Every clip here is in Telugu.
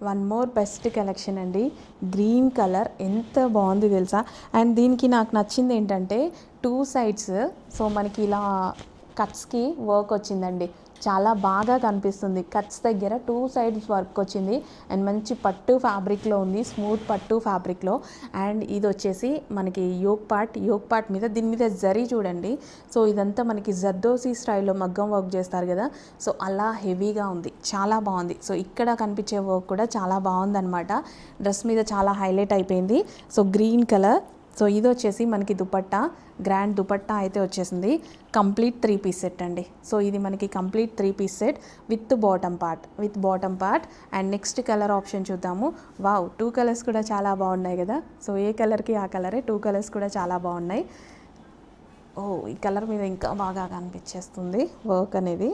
వన్ మోర్ బెస్ట్ కలెక్షన్ అండి. గ్రీన్ కలర్ ఎంత బాగుంది తెలుసా. అండ్ దీనికి నాకు నచ్చింది ఏంటంటే 2 సైడ్స్ సో మనకి ఇలా కట్స్కి వర్క్ వచ్చిందండి. చాలా బాగా కనిపిస్తుంది. కట్స్ దగ్గర 2 సైడ్స్ వర్క్ వచ్చింది. అండ్ మంచి పట్టు ఫ్యాబ్రిక్లో ఉంది, స్మూత్ పట్టు ఫ్యాబ్రిక్లో. అండ్ ఇది వచ్చేసి మనకి యోక్ పార్ట్ మీద, దీని మీద జరీ చూడండి. సో ఇదంతా మనకి జర్దోసి స్టైల్లో మగ్గం వర్క్ చేస్తారు కదా, సో అలా హెవీగా ఉంది, చాలా బాగుంది. సో ఇక్కడ కనిపించే వర్క్ కూడా చాలా బాగుందన్నమాట. డ్రెస్ మీద చాలా హైలైట్ అయిపోయింది. So green colour. సో ఇది వచ్చేసి మనకి దుపట్టా, గ్రాండ్ దుపట్టా అయితే వచ్చేసింది. కంప్లీట్ 3 పీస్ సెట్ అండి. సో ఇది మనకి complete 3 piece set with bottom part. And next colour option చూద్దాము. వావ్, 2 కలర్స్ కూడా చాలా బాగున్నాయి కదా. సో ఏ కలర్కి ఆ కలరే, 2 కలర్స్ కూడా చాలా బాగున్నాయి. ఈ కలర్ మీద ఇంకా బాగా కనిపించేస్తుంది వర్క్ అనేది.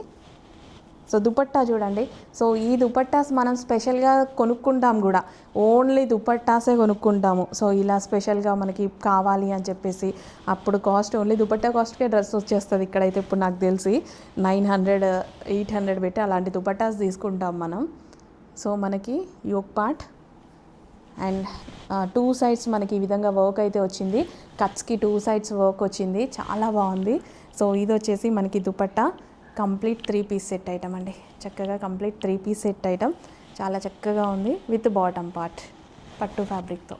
సో దుపట్టా చూడండి. సో ఈ దుపట్టాస్ మనం స్పెషల్గా కొనుక్కుంటాం కూడా, ఓన్లీ దుపట్టాసే కొనుక్కుంటాము. సో ఇలా స్పెషల్గా మనకి కావాలి అని చెప్పేసి అప్పుడు కాస్ట్, ఓన్లీ దుపట్టా కాస్ట్కే డ్రెస్ వచ్చేస్తుంది. ఇక్కడైతే ఇప్పుడు నాకు తెలిసి 900, 800 పెట్టి అలాంటి దుపట్టాస్ తీసుకుంటాం మనం. సో మనకి యోక్ పార్ట్ అండ్ 2 సైడ్స్ మనకి ఈ విధంగా వర్క్ అయితే వచ్చింది. కట్స్కి 2 సైడ్స్ వర్క్ వచ్చింది, చాలా బాగుంది. సో ఇది వచ్చేసి మనకి dupatta complete 3 piece set item అండి. చక్కగా కంప్లీట్ 3 పీస్ సెట్ ఐటమ్ చాలా చక్కగా ఉంది విత్ బాటమ్ పార్ట్ పట్టు ఫ్యాబ్రిక్తో.